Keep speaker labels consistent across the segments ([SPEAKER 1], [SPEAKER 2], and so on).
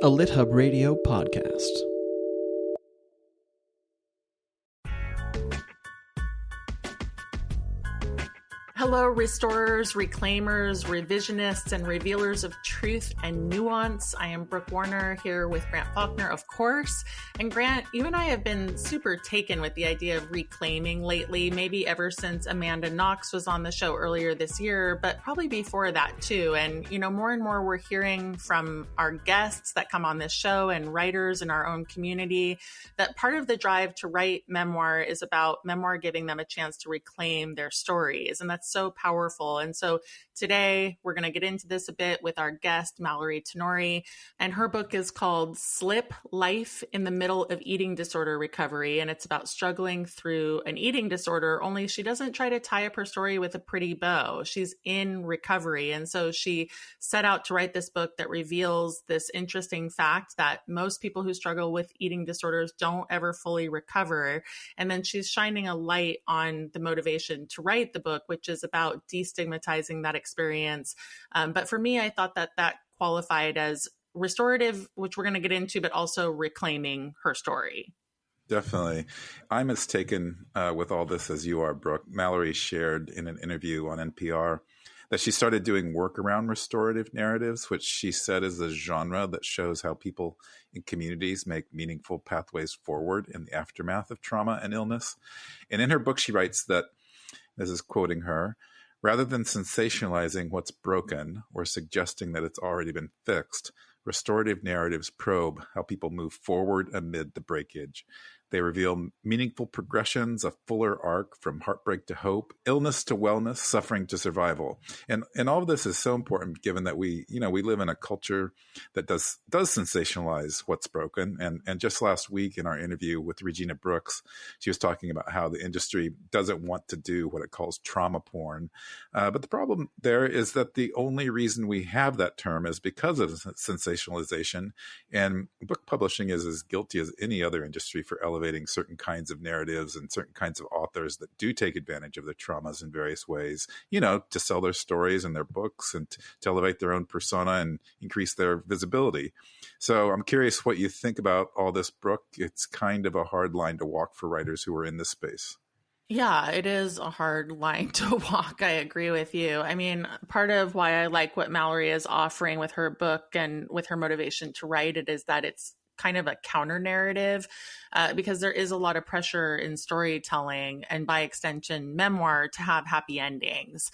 [SPEAKER 1] a LitHub Radio podcast.
[SPEAKER 2] Hello, restorers, reclaimers, revisionists, and revealers of truth and nuance. I am Brooke Warner here with Grant Faulkner, of course. And Grant, you and I have been super taken with the idea of reclaiming lately, maybe ever since Amanda Knox was on the show earlier this year, but probably before that too. And, more and more we're hearing from our guests that come on this show and writers in our own community that part of the drive to write memoir is about memoir giving them a chance to reclaim their stories. And that's so powerful. And so today we're going to get into this a bit with our guest, Mallary Tenore, and her book is called Slip: Life in the Middle of Eating Disorder Recovery. And it's about struggling through an eating disorder, only she doesn't try to tie up her story with a pretty bow. She's in recovery. And so she set out to write this book that reveals this interesting fact that most people who struggle with eating disorders don't ever fully recover. And then she's shining a light on the motivation to write the book, which is about destigmatizing that experience. But for me, I thought that qualified as restorative, which we're going to get into, but also reclaiming her story.
[SPEAKER 3] Definitely. I'm as taken with all this as you are, Brooke. Mallary shared in an interview on NPR that she started doing work around restorative narratives, which she said is a genre that shows how people in communities make meaningful pathways forward in the aftermath of trauma and illness. And in her book, she writes that, this is quoting her, rather than sensationalizing what's broken or suggesting that it's already been fixed, restorative narratives probe how people move forward amid the breakage. They reveal meaningful progressions, a fuller arc from heartbreak to hope, illness to wellness, suffering to survival. And all of this is so important given that we live in a culture that does sensationalize what's broken. And just last week in our interview with Regina Brooks, she was talking about how the industry doesn't want to do what it calls trauma porn. But the problem there is that the only reason we have that term is because of sensationalization. And book publishing is as guilty as any other industry for elevating certain kinds of narratives and certain kinds of authors that do take advantage of their traumas in various ways, to sell their stories and their books and to elevate their own persona and increase their visibility. So I'm curious what you think about all this, Brooke. It's kind of a hard line to walk for writers who are in this space.
[SPEAKER 2] Yeah, it is a hard line to walk. I agree with you. I mean, part of why I like what Mallary is offering with her book and with her motivation to write it is that it's kind of a counter narrative because there is a lot of pressure in storytelling and by extension memoir to have happy endings.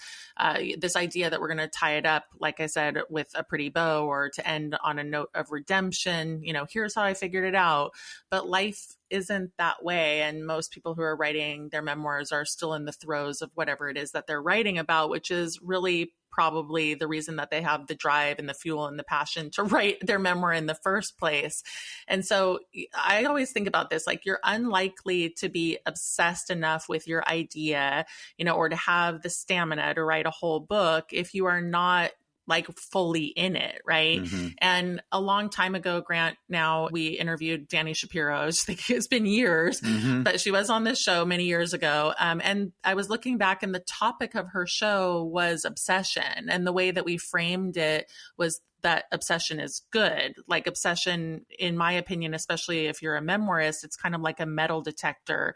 [SPEAKER 2] This idea that we're going to tie it up, like I said, with a pretty bow or to end on a note of redemption, here's how I figured it out. But life isn't that way. And most people who are writing their memoirs are still in the throes of whatever it is that they're writing about, which is really probably the reason that they have the drive and the fuel and the passion to write their memoir in the first place. And so I always think about this, like you're unlikely to be obsessed enough with your idea, or to have the stamina to write a whole book if you are not like fully in it, right? Mm-hmm. And a long time ago, Grant, now we interviewed Dani Shapiro. I think it's been years, but she was on this show many years ago. And I was looking back and the topic of her show was obsession. And the way that we framed it was that obsession is good. Like obsession, in my opinion, especially if you're a memoirist, it's kind of like a metal detector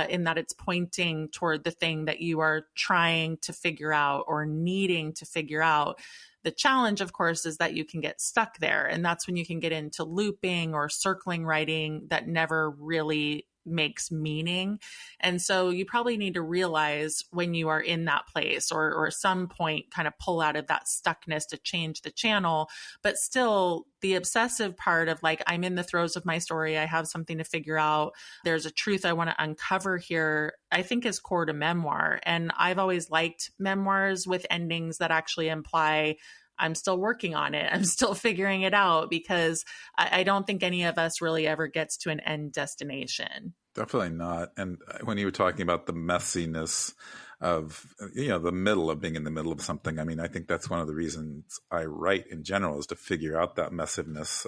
[SPEAKER 2] in that it's pointing toward the thing that you are trying to figure out or needing to figure out. The challenge, of course, is that you can get stuck there. And that's when you can get into looping or circling writing that never really makes meaning. And so you probably need to realize when you are in that place or at some point kind of pull out of that stuckness to change the channel. But still, the obsessive part of like, I'm in the throes of my story. I have something to figure out. There's a truth I want to uncover here, I think is core to memoir. And I've always liked memoirs with endings that actually imply I'm still working on it. I'm still figuring it out because I don't think any of us really ever gets to an end destination.
[SPEAKER 3] Definitely not. And when you were talking about the messiness the middle of being in the middle of something. I mean, I think that's one of the reasons I write in general, is to figure out that messiveness.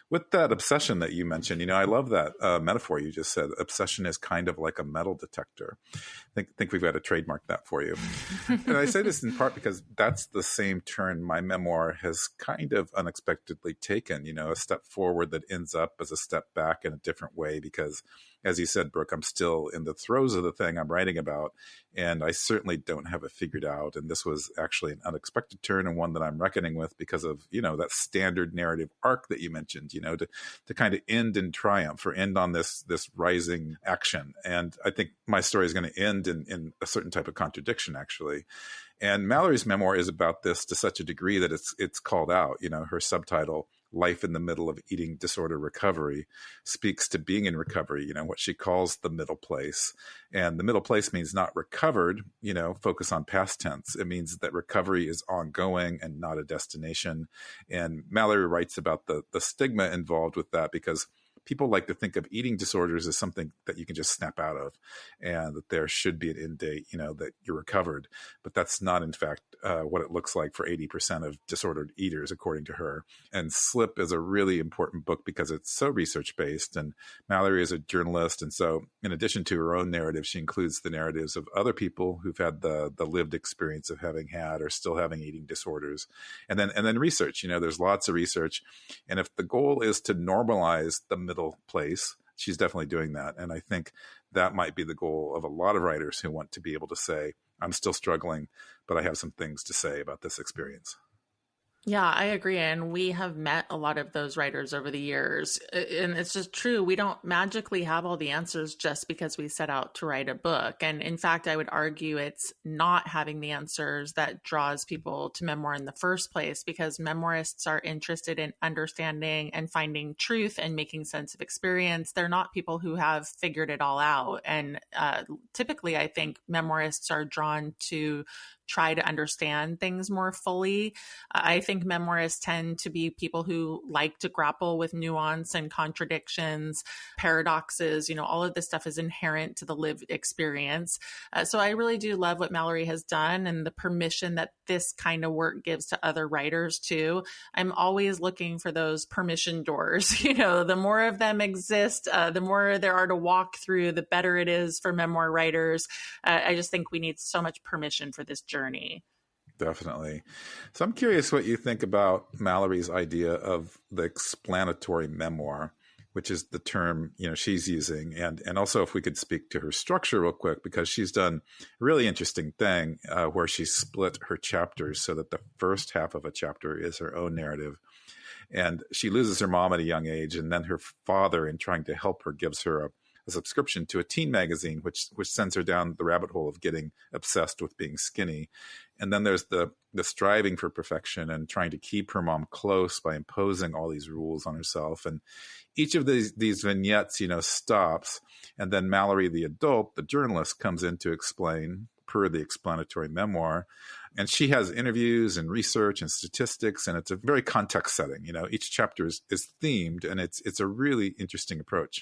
[SPEAKER 3] With that obsession that you mentioned, I love that metaphor you just said. Obsession is kind of like a metal detector. I think we've got to trademark that for you. And I say this in part because that's the same turn my memoir has kind of unexpectedly taken, a step forward that ends up as a step back in a different way, because as you said, Brooke, I'm still in the throes of the thing I'm writing about, and I certainly don't have it figured out. And this was actually an unexpected turn, and one that I'm reckoning with because of, that standard narrative arc that you mentioned, to kind of end in triumph or end on this rising action. And I think my story is going to end in a certain type of contradiction, actually. And Mallory's memoir is about this to such a degree that it's called out. Her subtitle, Life in the Middle of Eating Disorder Recovery, speaks to being in recovery, what she calls the middle place. And the middle place means not recovered, focus on past tense. It means that recovery is ongoing and not a destination. And Mallory writes about the stigma involved with that, because people like to think of eating disorders as something that you can just snap out of, and that there should be an end date, that you're recovered. But that's not, in fact, what it looks like for 80% of disordered eaters, according to her. And Slip is a really important book because it's so research-based, and Mallory is a journalist. And so in addition to her own narrative, she includes the narratives of other people who've had the lived experience of having had or still having eating disorders. And then research, there's lots of research. And if the goal is to normalize the middle place, she's definitely doing that. And I think that might be the goal of a lot of writers who want to be able to say, I'm still struggling, but I have some things to say about this experience.
[SPEAKER 2] Yeah, I agree. And we have met a lot of those writers over the years. And it's just true. We don't magically have all the answers just because we set out to write a book. And in fact, I would argue it's not having the answers that draws people to memoir in the first place, because memoirists are interested in understanding and finding truth and making sense of experience. They're not people who have figured it all out. And typically, I think memoirists are drawn to try to understand things more fully. I think memoirists tend to be people who like to grapple with nuance and contradictions, paradoxes. All of this stuff is inherent to the lived experience. So I really do love what Mallary has done, and the permission that this kind of work gives to other writers too. I'm always looking for those permission doors. The more of them exist, the more there are to walk through, the better it is for memoir writers. I just think we need so much permission for this journey.
[SPEAKER 3] Definitely. So I'm curious what you think about Mallory's idea of the explanatory memoir, which is the term, she's using. And also if we could speak to her structure real quick, because she's done a really interesting thing where she split her chapters so that the first half of a chapter is her own narrative. And she loses her mom at a young age. And then her father, in trying to help her, gives her a subscription to a teen magazine, which sends her down the rabbit hole of getting obsessed with being skinny. And then there's the striving for perfection and trying to keep her mom close by imposing all these rules on herself. And each of these vignettes, stops. And then Mallory, the adult, the journalist, comes in to explain, per the explanatory memoir. And she has interviews and research and statistics, and it's a very context setting. Each chapter is themed, and it's a really interesting approach.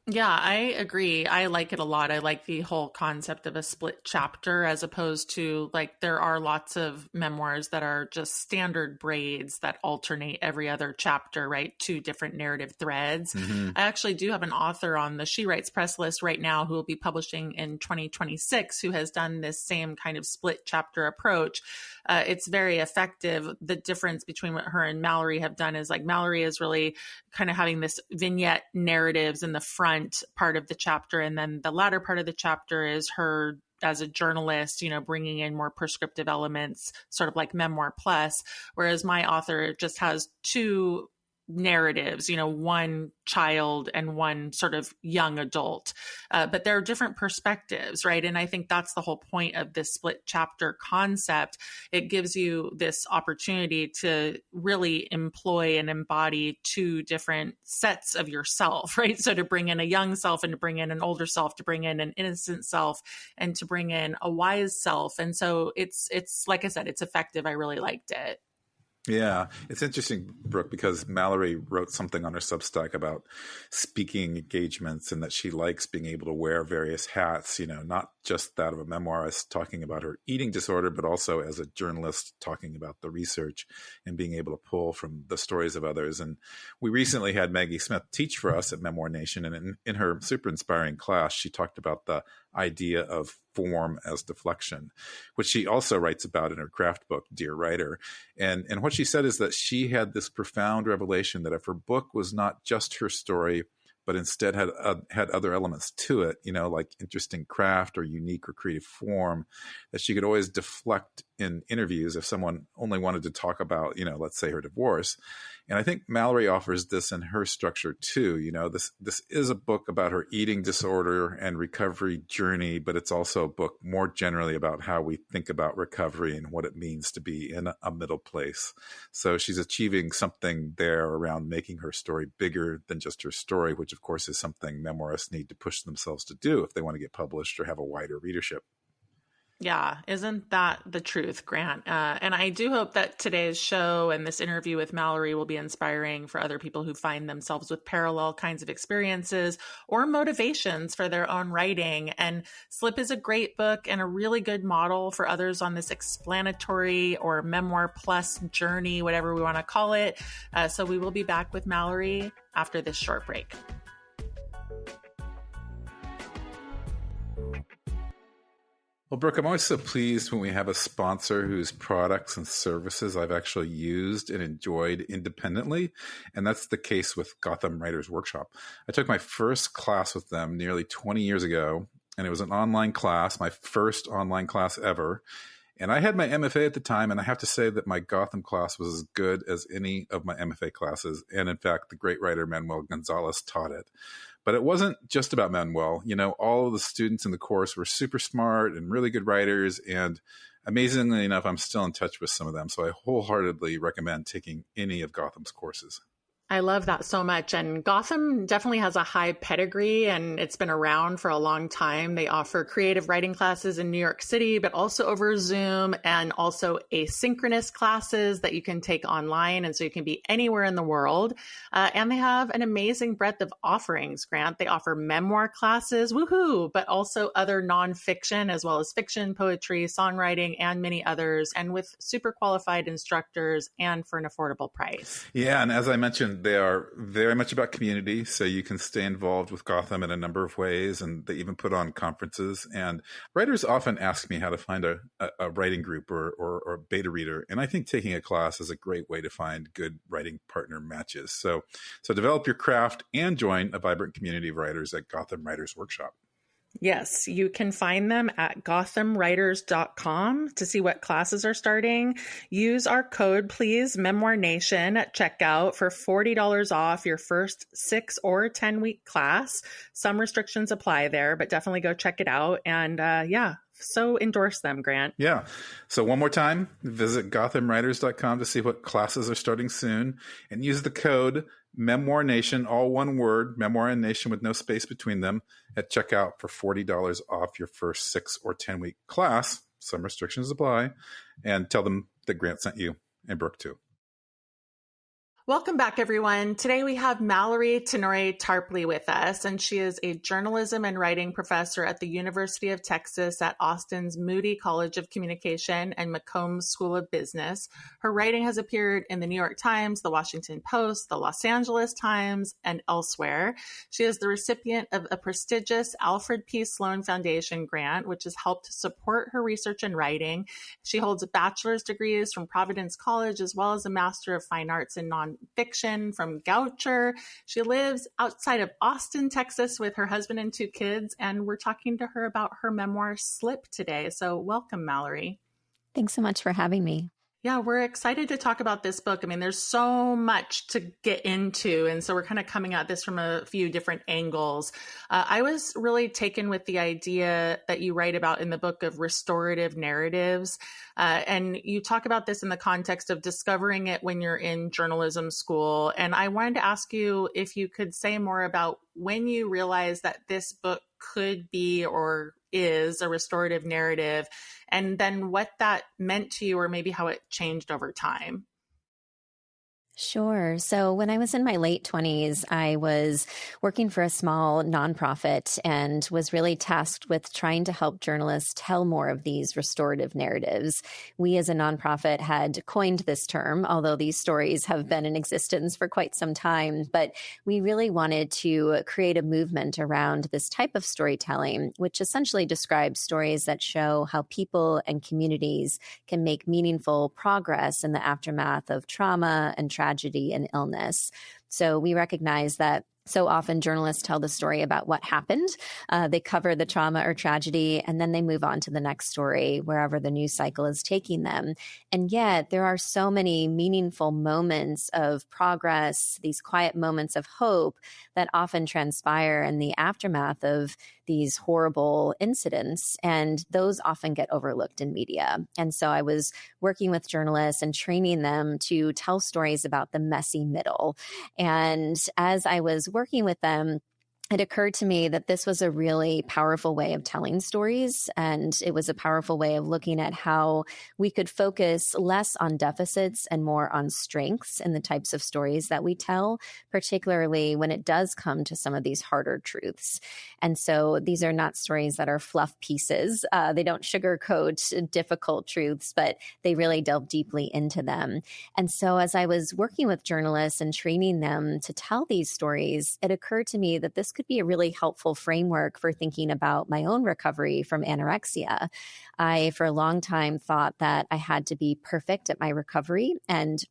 [SPEAKER 2] Yeah, I agree. I like it a lot. I like the whole concept of a split chapter, as opposed to, like, there are lots of memoirs that are just standard braids that alternate every other chapter, right? Two different narrative threads. Mm-hmm. I actually do have an author on the She Writes press list right now who will be publishing in 2026 who has done this same kind of split chapter approach. It's very effective. The difference between what her and Mallary have done is, like, Mallary is really kind of having this vignette narratives in the front part of the chapter, and then the latter part of the chapter is her as a journalist, bringing in more prescriptive elements, sort of like Memoir Plus, whereas my author just has two narratives, one child and one sort of young adult, but there are different perspectives, right? And I think that's the whole point of this split chapter concept. It gives you this opportunity to really employ and embody two different sets of yourself, right? So to bring in a young self and to bring in an older self, to bring in an innocent self and to bring in a wise self. And so it's like I said, it's effective. I really liked it.
[SPEAKER 3] Yeah, it's interesting, Brooke, because Mallary wrote something on her Substack about speaking engagements and that she likes being able to wear various hats, not just that of a memoirist talking about her eating disorder, but also as a journalist talking about the research and being able to pull from the stories of others. And we recently had Maggie Smith teach for us at Memoir Nation. And in her super inspiring class, she talked about the idea of form as deflection, which she also writes about in her craft book, Dear Writer. And what she said is that she had this profound revelation that if her book was not just her story, but instead had other elements to it, like interesting craft or unique or creative form, that she could always deflect in interviews if someone only wanted to talk about, let's say her divorce. And I think Mallary offers this in her structure too. This is a book about her eating disorder and recovery journey, but it's also a book more generally about how we think about recovery and what it means to be in a middle place. So she's achieving something there around making her story bigger than just her story, which of course is something memoirists need to push themselves to do if they want to get published or have a wider readership.
[SPEAKER 2] Yeah, isn't that the truth, Grant? And I do hope that today's show and this interview with Mallary will be inspiring for other people who find themselves with parallel kinds of experiences or motivations for their own writing. And Slip is a great book and a really good model for others on this explanatory or memoir plus journey, whatever we want to call it. So we will be back with Mallary after this short break.
[SPEAKER 3] Well, Brooke, I'm always so pleased when we have a sponsor whose products and services I've actually used and enjoyed independently. And that's the case with Gotham Writers Workshop. I took my first class with them nearly 20 years ago, and it was an online class, my first online class ever. And I had my MFA at the time, and I have to say that my Gotham class was as good as any of my MFA classes. And in fact, the great writer Manuel Gonzalez taught it. But it wasn't just about Manuel. All of the students in the course were super smart and really good writers. And amazingly enough, I'm still in touch with some of them. So I wholeheartedly recommend taking any of Gotham's courses.
[SPEAKER 2] I love that so much. And Gotham definitely has a high pedigree and it's been around for a long time. They offer creative writing classes in New York City, but also over Zoom and also asynchronous classes that you can take online. And so you can be anywhere in the world. And they have an amazing breadth of offerings, Grant. They offer memoir classes, woohoo, but also other nonfiction as well as fiction, poetry, songwriting, and many others. And with super qualified instructors and for an affordable price.
[SPEAKER 3] Yeah. And as I mentioned, they are very much about community, so you can stay involved with Gotham in a number of ways, and they even put on conferences. And writers often ask me how to find a writing group or a beta reader, and I think taking a class is a great way to find good writing partner matches. So develop your craft and join a vibrant community of writers at Gotham Writers Workshop.
[SPEAKER 2] Yes, you can find them at gothamwriters.com to see what classes are starting. Use our code, please, Memoir Nation at checkout for $40 off your first 6 or 10-week class. Some restrictions apply there, but definitely go check it out. And so endorse them, Grant.
[SPEAKER 3] Yeah. So one more time, visit gothamwriters.com to see what classes are starting soon and use the code Memoir Nation, all one word, Memoir and Nation with no space between them, at checkout for $40 off your first 6 or 10-week class. Some restrictions apply. And tell them that Grant sent you, and Brooke too.
[SPEAKER 2] Welcome back, everyone. Today we have Mallary Tenore Tarpley with us, and she is a journalism and writing professor at the University of Texas at Austin's Moody College of Communication and McCombs School of Business. Her writing has appeared in the New York Times, the Washington Post, the Los Angeles Times, and elsewhere. She is the recipient of a prestigious Alfred P. Sloan Foundation grant, which has helped support her research and writing. She holds bachelor's degrees from Providence College, as well as a Master of Fine Arts in nonfiction from Goucher. She lives outside of Austin, Texas with her husband and 2 kids, and we're talking to her about her memoir, Slip, today. So welcome, Mallary.
[SPEAKER 4] Thanks so much for having me.
[SPEAKER 2] Yeah, we're excited to talk about this book. I mean, there's so much to get into, and so we're kind of coming at this from a few different angles. I was really taken with the idea that you write about in the book of restorative narratives, and you talk about this in the context of discovering it when you're in journalism school. And I wanted to ask you if you could say more about when you realized that this book could be or is a restorative narrative, and then what that meant to you, or maybe how it changed over time.
[SPEAKER 4] Sure. So when I was in my late 20s, I was working for a small nonprofit and was really tasked with trying to help journalists tell more of these restorative narratives. We as a nonprofit had coined this term, although these stories have been in existence for quite some time. But we really wanted to create a movement around this type of storytelling, which essentially describes stories that show how people and communities can make meaningful progress in the aftermath of trauma and tragedy and illness. So we recognize that so often journalists tell the story about what happened. They cover the trauma or tragedy, and then they move on to the next story, wherever the news cycle is taking them. And yet there are so many meaningful moments of progress, these quiet moments of hope that often transpire in the aftermath of these horrible incidents. And those often get overlooked in media. And so I was working with journalists and training them to tell stories about the messy middle. And as I was working with them, it occurred to me that this was a really powerful way of telling stories, and it was a powerful way of looking at how we could focus less on deficits and more on strengths in the types of stories that we tell, particularly when it does come to some of these harder truths. And so these are not stories that are fluff pieces. They don't sugarcoat difficult truths, but they really delve deeply into them. And so as I was working with journalists and training them to tell these stories, it occurred to me that this could be a really helpful framework for thinking about my own recovery from anorexia. I, for a long time, thought that I had to be perfect at my recovery, and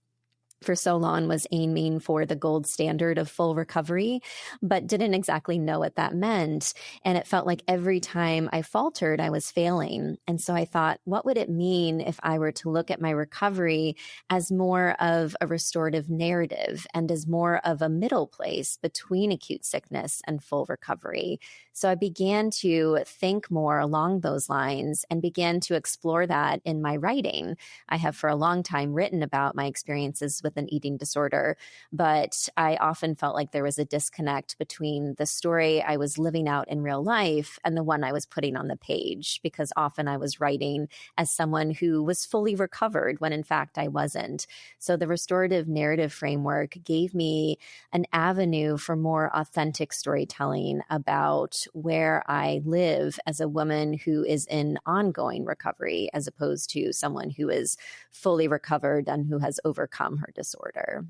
[SPEAKER 4] for so long was aiming for the gold standard of full recovery, but didn't exactly know what that meant. And it felt like every time I faltered, I was failing. And so I thought, what would it mean if I were to look at my recovery as more of a restorative narrative and as more of a middle place between acute sickness and full recovery? So I began to think more along those lines and began to explore that in my writing. I have for a long time written about my experiences with an eating disorder, but I often felt like there was a disconnect between the story I was living out in real life and the one I was putting on the page, because often I was writing as someone who was fully recovered when in fact I wasn't. So the restorative narrative framework gave me an avenue for more authentic storytelling about where I live as a woman who is in ongoing recovery, as opposed to someone who is fully recovered and who has overcome her disorder.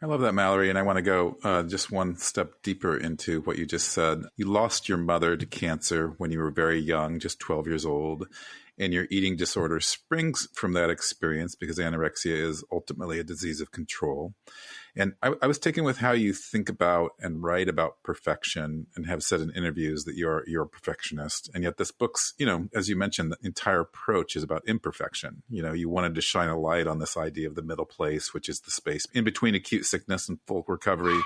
[SPEAKER 3] I love that, Mallary. And I want to go just one step deeper into what you just said. You lost your mother to cancer when you were very young, just 12 years old. And your eating disorder springs from that experience because anorexia is ultimately a disease of control. And I was taken with how you think about and write about perfection, and have said in interviews that you're a perfectionist. And yet this book's, as you mentioned, the entire approach is about imperfection. You wanted to shine a light on this idea of the middle place, which is the space in between acute sickness and full recovery.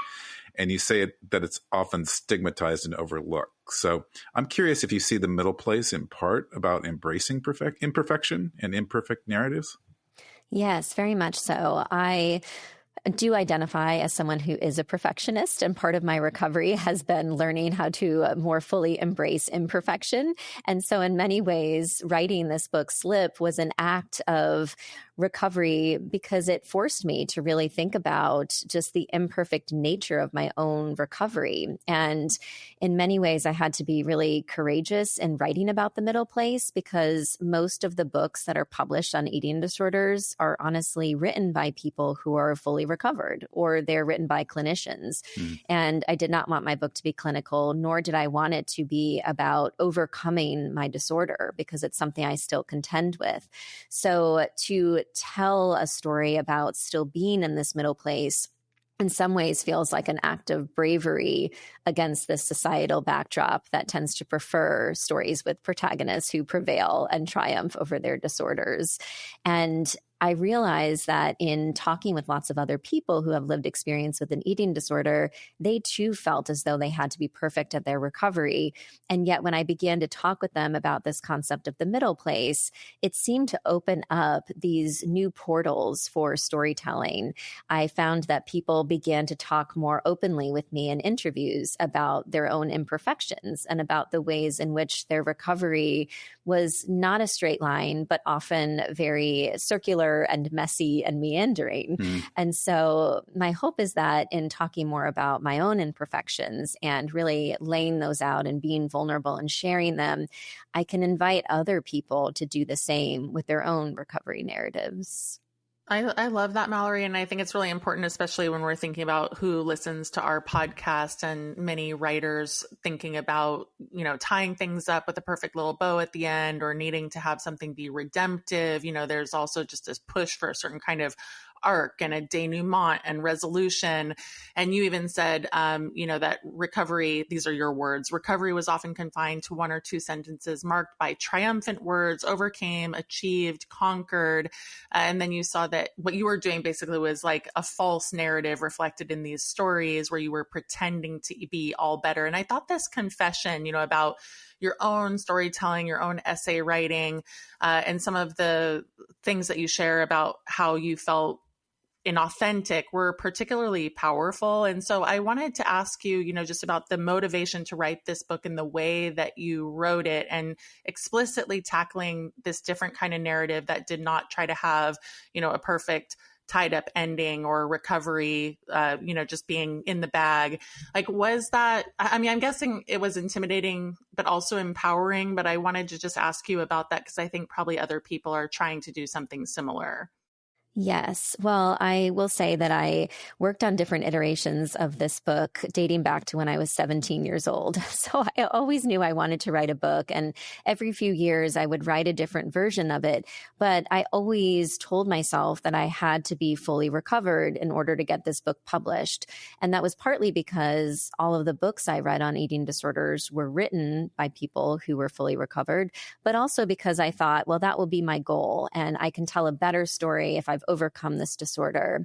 [SPEAKER 3] And you say that it's often stigmatized and overlooked. So I'm curious if you see the middle place in part about embracing imperfection and imperfect narratives.
[SPEAKER 4] Yes, very much so. I do identify as someone who is a perfectionist, and part of my recovery has been learning how to more fully embrace imperfection. And so in many ways, writing this book, Slip, was an act of recovery because it forced me to really think about just the imperfect nature of my own recovery. And in many ways, I had to be really courageous in writing about the middle place, because most of the books that are published on eating disorders are honestly written by people who are fully recovered, or they're written by clinicians. And I did not want my book to be clinical, nor did I want it to be about overcoming my disorder, because it's something I still contend with. So to tell a story about still being in this middle place in some ways feels like an act of bravery against this societal backdrop that tends to prefer stories with protagonists who prevail and triumph over their disorders. And I realized that in talking with lots of other people who have lived experience with an eating disorder, they too felt as though they had to be perfect at their recovery. And yet when I began to talk with them about this concept of the middle place, it seemed to open up these new portals for storytelling. I found that people began to talk more openly with me in interviews about their own imperfections and about the ways in which their recovery was not a straight line, but often very circular circular and messy and meandering. And so my hope is that in talking more about my own imperfections and really laying those out and being vulnerable and sharing them, I can invite other people to do the same with their own recovery narratives.
[SPEAKER 2] I love that, Mallary. And I think it's really important, especially when we're thinking about who listens to our podcast and many writers thinking about, tying things up with a perfect little bow at the end or needing to have something be redemptive. There's also just this push for a certain kind of arc and a denouement and resolution. And you even said, that recovery, these are your words, recovery was often confined to one or two sentences marked by triumphant words, overcame, achieved, conquered. And then you saw that what you were doing basically was like a false narrative reflected in these stories where you were pretending to be all better. And I thought this confession, about your own storytelling, your own essay writing, and some of the things that you share about how you felt inauthentic were particularly powerful. And so I wanted to ask you, just about the motivation to write this book and the way that you wrote it and explicitly tackling this different kind of narrative that did not try to have, a perfect tied up ending or recovery, just being in the bag. Like, was that, I'm guessing it was intimidating, but also empowering, but I wanted to just ask you about that because I think probably other people are trying to do something similar.
[SPEAKER 4] Yes. Well, I will say that I worked on different iterations of this book dating back to when I was 17 years old. So I always knew I wanted to write a book, and every few years I would write a different version of it. But I always told myself that I had to be fully recovered in order to get this book published. And that was partly because all of the books I read on eating disorders were written by people who were fully recovered, but also because I thought, well, that will be my goal, and I can tell a better story if I've overcome this disorder.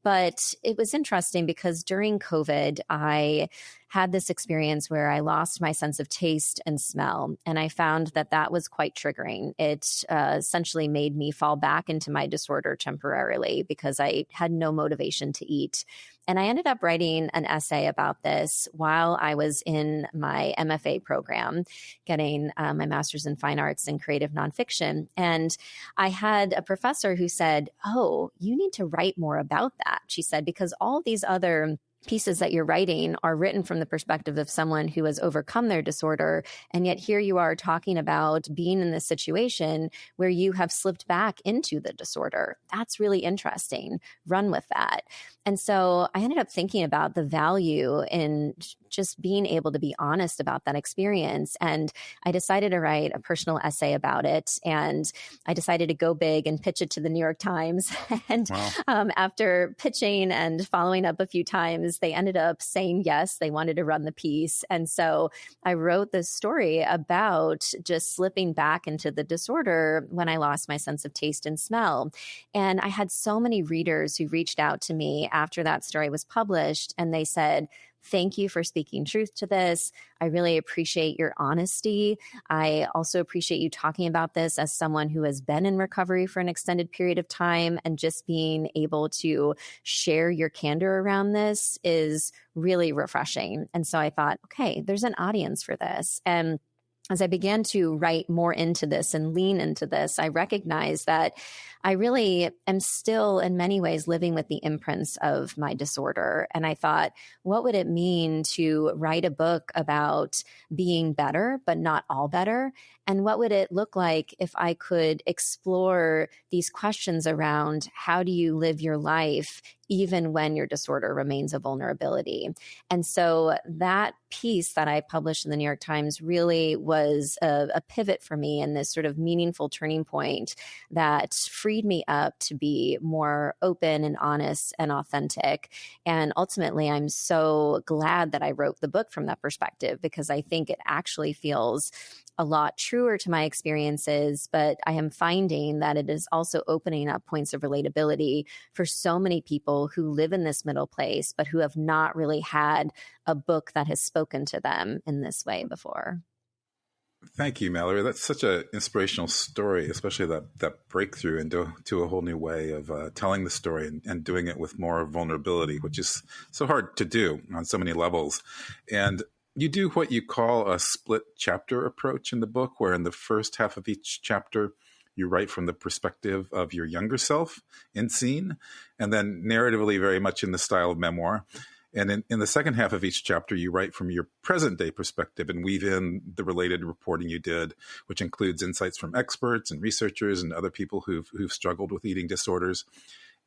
[SPEAKER 4] But it was interesting because during COVID, I had this experience where I lost my sense of taste and smell. And I found that that was quite triggering. It essentially made me fall back into my disorder temporarily because I had no motivation to eat. And I ended up writing an essay about this while I was in my MFA program, getting my master's in fine arts and creative nonfiction. And I had a professor who said, "Oh, you need to write more about that." She said, because all these other pieces that you're writing are written from the perspective of someone who has overcome their disorder. And yet here you are talking about being in this situation where you have slipped back into the disorder. That's really interesting. Run with that. And so I ended up thinking about the value in just being able to be honest about that experience. And I decided to write a personal essay about it. And I decided to go big and pitch it to the New York Times. And after pitching and following up a few times, they ended up saying yes, they wanted to run the piece. And so I wrote this story about just slipping back into the disorder when I lost my sense of taste and smell. And I had so many readers who reached out to me after that story was published, and they said, "Thank you for speaking truth to this. I really appreciate your honesty. I also appreciate you talking about this as someone who has been in recovery for an extended period of time, and just being able to share your candor around this is really refreshing." And so I thought, okay, there's an audience for this. And as I began to write more into this and lean into this, I recognized that I really am still in many ways living with the imprints of my disorder. And I thought, what would it mean to write a book about being better, but not all better? And what would it look like if I could explore these questions around how do you live your life even when your disorder remains a vulnerability? And so that piece that I published in the New York Times really was a pivot for me, and this sort of meaningful turning point that freed me up to be more open and honest and authentic. And ultimately, I'm so glad that I wrote the book from that perspective, because I think it actually feels a lot truer to my experiences, but I am finding that it is also opening up points of relatability for so many people who live in this middle place, but who have not really had a book that has spoken to them in this way before.
[SPEAKER 3] Thank you, Mallary. That's such an inspirational story, especially that breakthrough into a whole new way of telling the story and doing it with more vulnerability, which is so hard to do on so many levels. And you do what you call a split chapter approach in the book, where in the first half of each chapter, You write from the perspective of your younger self in scene, and then narratively very much in the style of memoir. And in the second half of each chapter, you write from your present day perspective and weave in the related reporting you did, which includes insights from experts and researchers and other people who've struggled with eating disorders.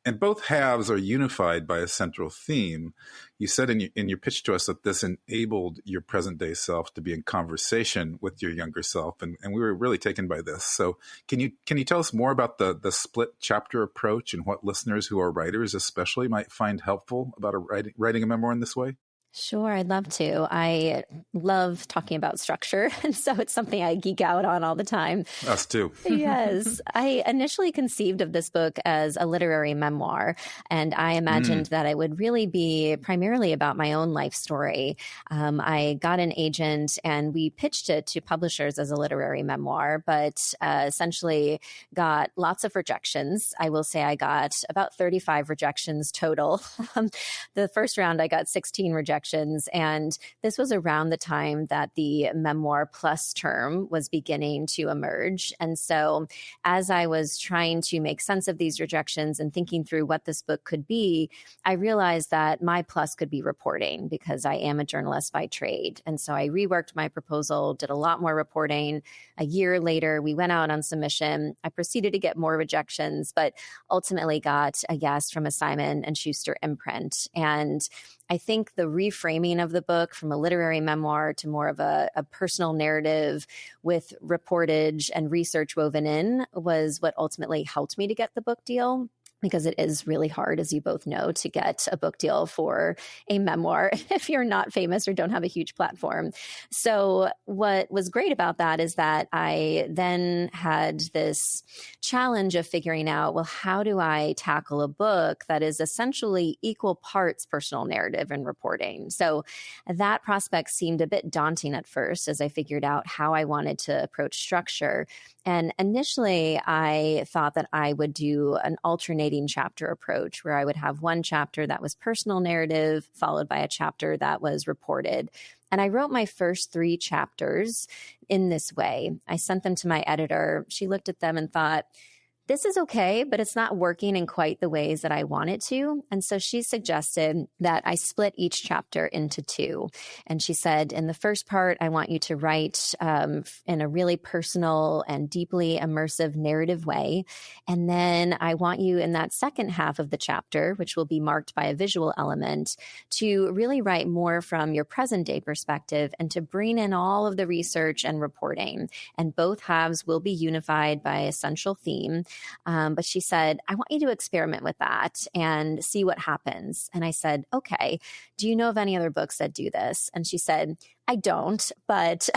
[SPEAKER 3] And both halves are unified by a central theme. You said in your pitch to us that this enabled your present day self to be in conversation with your younger self. And we were really taken by this. So can you tell us more about the split chapter approach and what listeners who are writers especially might find helpful about writing a memoir in this way?
[SPEAKER 4] Sure, I'd love to. I love talking about structure, and so it's something I geek out on all the time.
[SPEAKER 3] Us too.
[SPEAKER 4] Yes. I initially conceived of this book as a literary memoir, and I imagined that it would really be primarily about my own life story. I got an agent, and we pitched it to publishers as a literary memoir, but essentially got lots of rejections. I will say I got about 35 rejections total. The first round, I got 16 rejections. And this was around the time that the Memoir Plus term was beginning to emerge. And so as I was trying to make sense of these rejections and thinking through what this book could be, I realized that my plus could be reporting because I am a journalist by trade. And so I reworked my proposal, did a lot more reporting. A year later, we went out on submission. I proceeded to get more rejections, but ultimately got a yes from a Simon & Schuster imprint. And I think the reframing of the book from a literary memoir to more of a personal narrative with reportage and research woven in was what ultimately helped me to get the book deal. Because it is really hard, as you both know, to get a book deal for a memoir if you're not famous or don't have a huge platform. So what was great about that is that I then had this challenge of figuring out, well, how do I tackle a book that is essentially equal parts personal narrative and reporting? So that prospect seemed a bit daunting at first as I figured out how I wanted to approach structure. And initially, I thought that I would do an alternating chapter approach where I would have one chapter that was personal narrative followed by a chapter that was reported. And I wrote my first 3 chapters in this way. I sent them to my editor. She looked at them and thought, this is okay, but it's not working in quite the ways that I want it to. And so she suggested that I split each chapter into 2. And she said, in the first part, I want you to write in a really personal and deeply immersive narrative way. And then I want you in that second half of the chapter, which will be marked by a visual element, to really write more from your present day perspective and to bring in all of the research and reporting. And both halves will be unified by a central theme. But she said, I want you to experiment with that and see what happens. And I said, okay, do you know of any other books that do this? And she said, I don't, but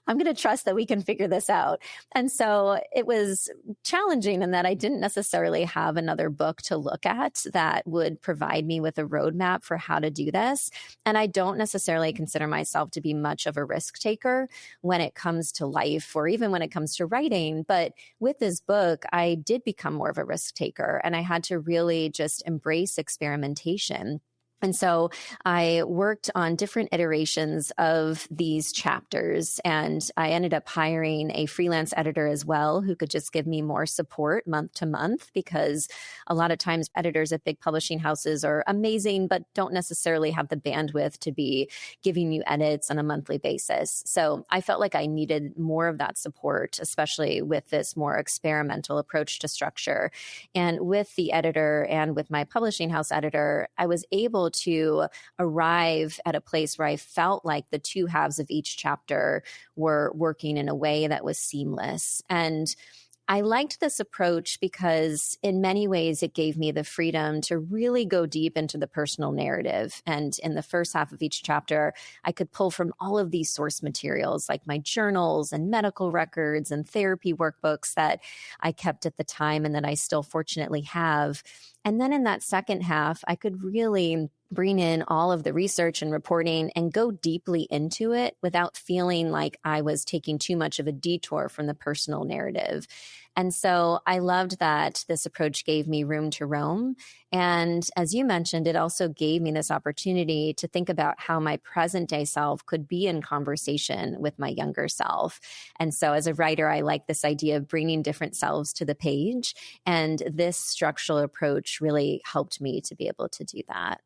[SPEAKER 4] I'm going to trust that we can figure this out. And so it was challenging in that I didn't necessarily have another book to look at that would provide me with a roadmap for how to do this. And I don't necessarily consider myself to be much of a risk taker when it comes to life or even when it comes to writing. But with this book, I did become more of a risk taker and I had to really just embrace experimentation. And so I worked on different iterations of these chapters, and I ended up hiring a freelance editor as well who could just give me more support month to month, because a lot of times editors at big publishing houses are amazing, but don't necessarily have the bandwidth to be giving you edits on a monthly basis. So I felt like I needed more of that support, especially with this more experimental approach to structure. And with the editor and with my publishing house editor, I was able to arrive at a place where I felt like the 2 halves of each chapter were working in a way that was seamless. And I liked this approach because in many ways it gave me the freedom to really go deep into the personal narrative. And in the first half of each chapter, I could pull from all of these source materials like my journals and medical records and therapy workbooks that I kept at the time and that I still fortunately have. And then in that second half, I could really bring in all of the research and reporting and go deeply into it without feeling like I was taking too much of a detour from the personal narrative. And so I loved that this approach gave me room to roam. And as you mentioned, it also gave me this opportunity to think about how my present day self could be in conversation with my younger self. And so as a writer, I like this idea of bringing different selves to the page. And this structural approach really helped me to be able to do that.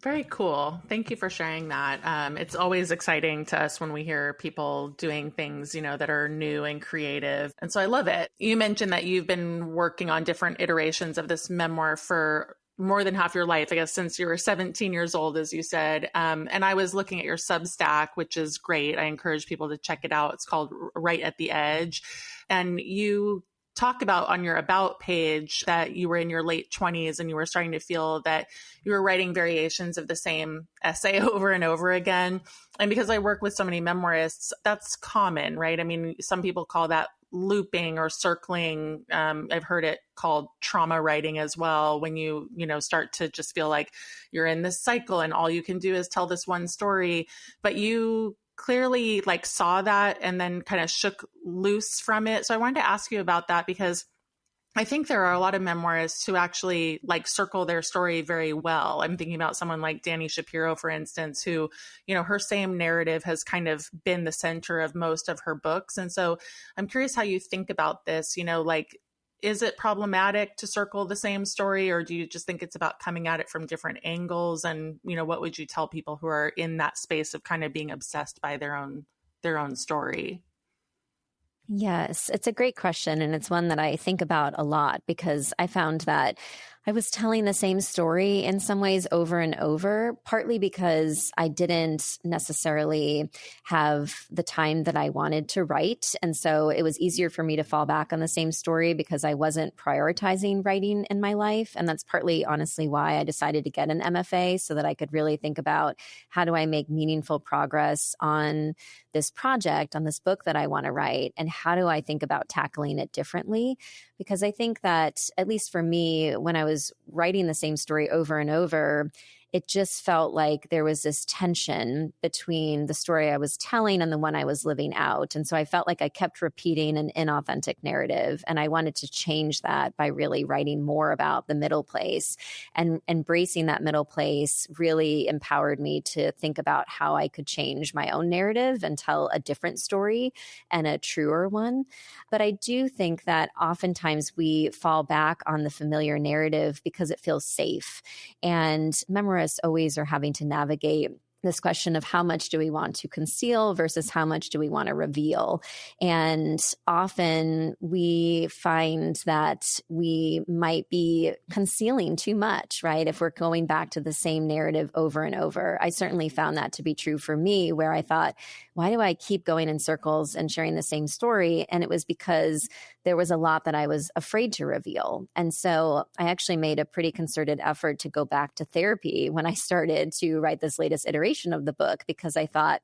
[SPEAKER 2] Very cool. Thank you for sharing that. It's always exciting to us when we hear people doing things, that are new and creative. And so I love it. You mentioned that you've been working on different iterations of this memoir for more than half your life, I guess, since you were 17 years old, as you said. And I was looking at your Substack, which is great. I encourage people to check it out. It's called Right at the Edge. And you talk about on your about page that you were in your late 20s and you were starting to feel that you were writing variations of the same essay over and over again. And because I work with so many memoirists, that's common, right? I mean, some people call that looping or circling. I've heard it called trauma writing as well, when you start to just feel like you're in this cycle and all you can do is tell this one story. But you clearly saw that and then kind of shook loose from it. So I wanted to ask you about that, because I think there are a lot of memoirists who actually circle their story very well. I'm thinking about someone like Dani Shapiro, for instance, who, her same narrative has kind of been the center of most of her books. And so I'm curious how you think about this, is it problematic to circle the same story, or do you just think it's about coming at it from different angles? And, what would you tell people who are in that space of kind of being obsessed by their own story?
[SPEAKER 4] Yes, it's a great question. And it's one that I think about a lot, because I found that I was telling the same story in some ways over and over, partly because I didn't necessarily have the time that I wanted to write. And so it was easier for me to fall back on the same story because I wasn't prioritizing writing in my life. And that's partly, honestly, why I decided to get an MFA, so that I could really think about how do I make meaningful progress on this project, on this book that I want to write, and how do I think about tackling it differently? Because I think that, at least for me, when I was writing the same story over and over, it just felt like there was this tension between the story I was telling and the one I was living out. And so I felt like I kept repeating an inauthentic narrative. And I wanted to change that by really writing more about the middle place. And embracing that middle place really empowered me to think about how I could change my own narrative and tell a different story and a truer one. But I do think that oftentimes we fall back on the familiar narrative because it feels safe. And memoirists always are having to navigate this question of how much do we want to conceal versus how much do we want to reveal. And often we find that we might be concealing too much, right? If we're going back to the same narrative over and over. I certainly found that to be true for me, where I thought, why do I keep going in circles and sharing the same story? And it was because there was a lot that I was afraid to reveal. And so I actually made a pretty concerted effort to go back to therapy when I started to write this latest iteration of the book, because I thought,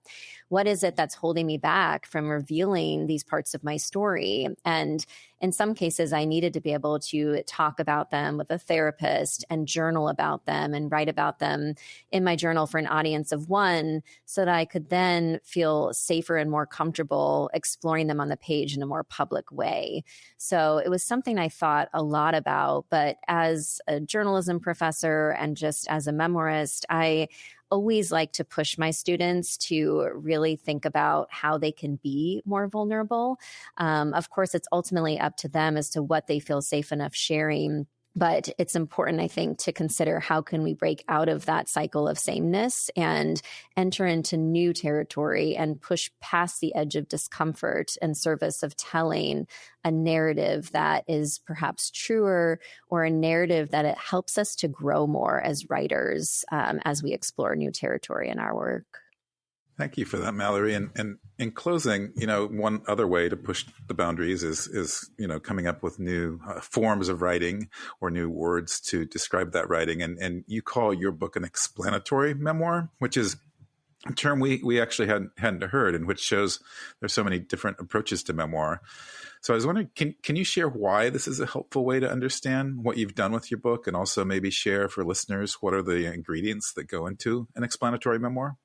[SPEAKER 4] what is it that's holding me back from revealing these parts of my story? And in some cases, I needed to be able to talk about them with a therapist and journal about them and write about them in my journal for an audience of one, so that I could then feel safer and more comfortable exploring them on the page in a more public way. So it was something I thought a lot about. But as a journalism professor and just as a memoirist, I always like to push my students to really think about how they can be more vulnerable. Of course, it's ultimately up to them as to what they feel safe enough sharing. But it's important, I think, to consider how can we break out of that cycle of sameness and enter into new territory and push past the edge of discomfort in service of telling a narrative that is perhaps truer, or a narrative that it helps us to grow more as writers as we explore new territory in our work.
[SPEAKER 3] Thank you for that, Mallary. And in closing, one other way to push the boundaries is coming up with new forms of writing or new words to describe that writing. And you call your book an explanatory memoir, which is a term we actually hadn't heard, and which shows there's so many different approaches to memoir. So I was wondering, can you share why this is a helpful way to understand what you've done with your book, and also maybe share for listeners what are the ingredients that go into an explanatory memoir?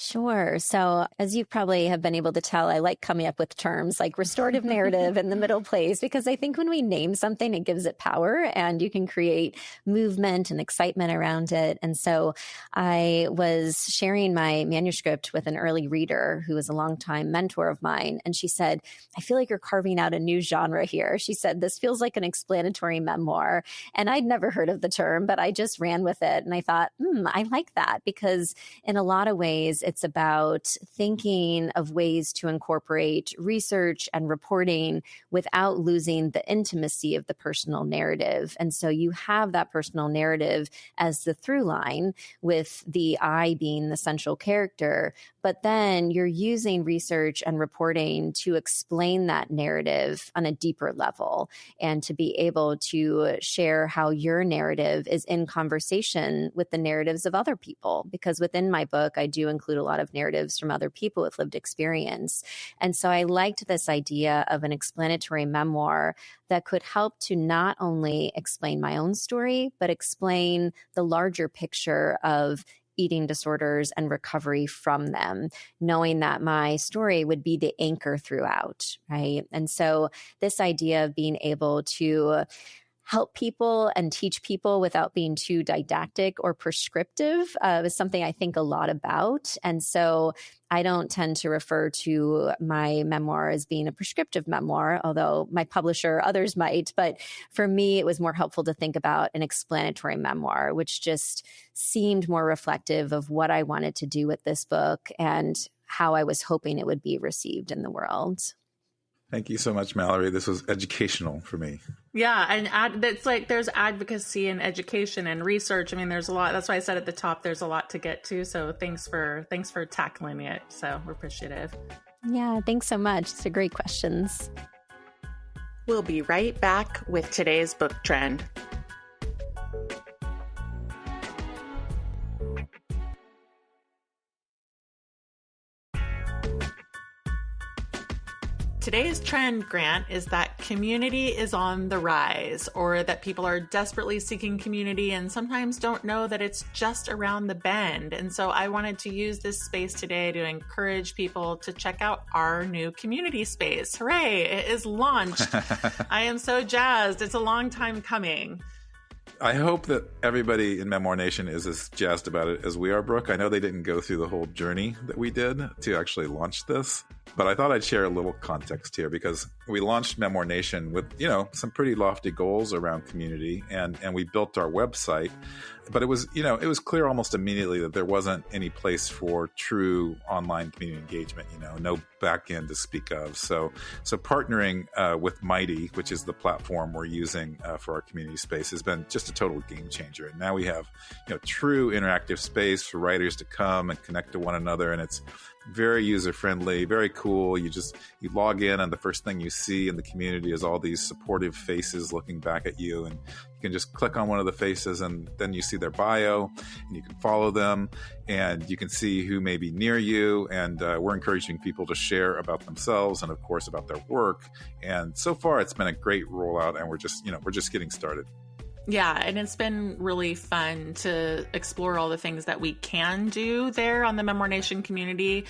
[SPEAKER 4] Sure. So as you probably have been able to tell, I like coming up with terms like restorative narrative in the middle place, because I think when we name something, it gives it power and you can create movement and excitement around it. And so I was sharing my manuscript with an early reader who was a longtime mentor of mine. And she said, I feel like you're carving out a new genre here. She said, this feels like an explanatory memoir. And I'd never heard of the term, but I just ran with it. And I thought, I like that, because in a lot of ways, it's about thinking of ways to incorporate research and reporting without losing the intimacy of the personal narrative. And so you have that personal narrative as the through line, with the I being the central character, but then you're using research and reporting to explain that narrative on a deeper level and to be able to share how your narrative is in conversation with the narratives of other people. Because within my book, I do include a lot of narratives from other people with lived experience. And so I liked this idea of an explanatory memoir that could help to not only explain my own story, but explain the larger picture of eating disorders and recovery from them, knowing that my story would be the anchor throughout, right? And so this idea of being able to help people and teach people without being too didactic or prescriptive is something I think a lot about. And so I don't tend to refer to my memoir as being a prescriptive memoir, although my publisher, others might. But for me, it was more helpful to think about an explanatory memoir, which just seemed more reflective of what I wanted to do with this book and how I was hoping it would be received in the world.
[SPEAKER 3] Thank you so much, Mallary. This was educational for me.
[SPEAKER 2] Yeah, and that's like there's advocacy and education and research. I mean, there's a lot. That's why I said at the top, there's a lot to get to. So thanks for tackling it. So we're appreciative.
[SPEAKER 4] Yeah, thanks so much. These are great questions.
[SPEAKER 2] We'll be right back with today's book trend. Today's trend, Grant, is that community is on the rise, or that people are desperately seeking community and sometimes don't know that it's just around the bend. And so I wanted to use this space today to encourage people to check out our new community space. Hooray, it is launched. I am so jazzed. It's a long time coming.
[SPEAKER 3] I hope that everybody in Memoir Nation is as jazzed about it as we are, Brooke. I know they didn't go through the whole journey that we did to actually launch this, but I thought I'd share a little context here, because we launched Memoir Nation with, some pretty lofty goals around community, and we built our website. But it was clear almost immediately that there wasn't any place for true online community engagement, no back end to speak of. So partnering with Mighty, which is the platform we're using for our community space, has been just a total game changer. And now we have, true interactive space for writers to come and connect to one another. And it's very user-friendly, very cool. You log in, and the first thing you see in the community is all these supportive faces looking back at you, and you can just click on one of the faces, and then you see their bio, and you can follow them, and you can see who may be near you. And we're encouraging people to share about themselves and, of course, about their work. And so far, it's been a great rollout, and we're just getting started.
[SPEAKER 2] Yeah, and it's been really fun to explore all the things that we can do there on the Memoir Nation community,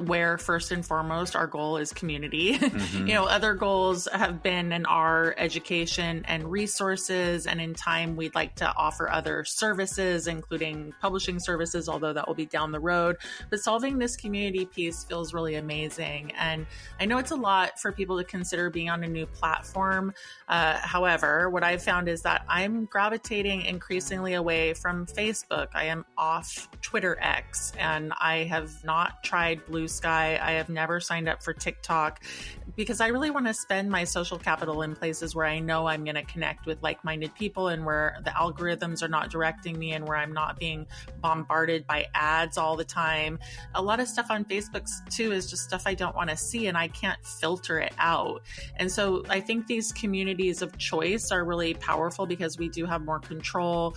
[SPEAKER 2] where first and foremost, our goal is community. Mm-hmm. Other goals have been and are education and resources. And in time, we'd like to offer other services, including publishing services, although that will be down the road. But solving this community piece feels really amazing. And I know it's a lot for people to consider being on a new platform. However, what I've found is that I'm gravitating increasingly away from Facebook. I am off Twitter X, and I have not tried Blue Sky. I have never signed up for TikTok, because I really want to spend my social capital in places where I know I'm going to connect with like-minded people, and where the algorithms are not directing me, and where I'm not being bombarded by ads all the time. A lot of stuff on Facebook too is just stuff I don't want to see, and I can't filter it out. And so I think these communities of choice are really powerful, because we do have more control.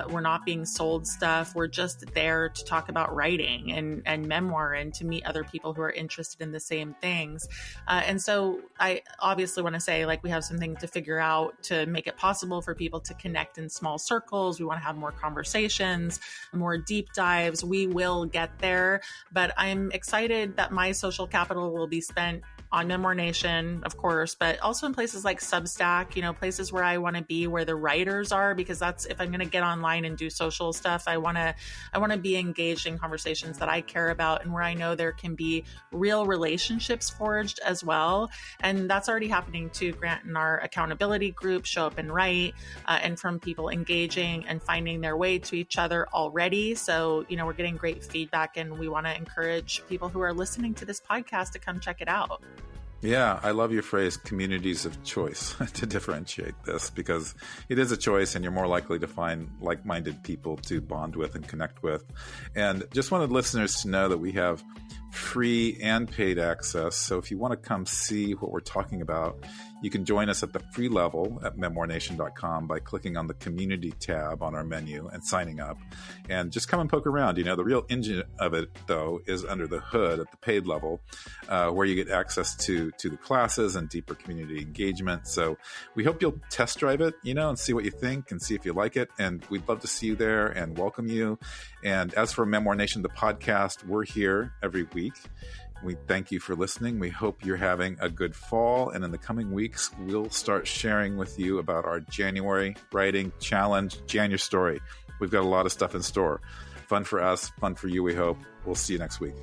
[SPEAKER 2] We're not being sold stuff. We're just there to talk about writing and memoir, and to meet other people who are interested in the same things. And And so I obviously want to say, like, we have some things to figure out to make it possible for people to connect in small circles. We want to have more conversations, more deep dives. We will get there, but I'm excited that my social capital will be spent on Memoir Nation, of course, but also in places like Substack, places where I want to be, where the writers are, because that's, if I'm going to get online and do social stuff, I want to be engaged in conversations that I care about and where I know there can be real relationships forged as well. And that's already happening too, Grant, in our accountability group, Show Up and Write, and from people engaging and finding their way to each other already. So, we're getting great feedback, and we want to encourage people who are listening to this podcast to come check it out.
[SPEAKER 3] Yeah, I love your phrase, communities of choice, to differentiate this, because it is a choice and you're more likely to find like-minded people to bond with and connect with. And just wanted listeners to know that we have free and paid access. So if you want to come see what we're talking about, you can join us at the free level at memoirnation.com by clicking on the community tab on our menu and signing up. And just come and poke around. The real engine of it, though, is under the hood at the paid level, where you get access to the classes and deeper community engagement. So we hope you'll test drive it, and see what you think and see if you like it. And we'd love to see you there and welcome you. And as for Memoir Nation, the podcast, we're here every week. We thank you for listening. We hope you're having a good fall. And in the coming weeks, we'll start sharing with you about our January writing challenge, January story. We've got a lot of stuff in store. Fun for us, fun for you, we hope. We'll see you next week.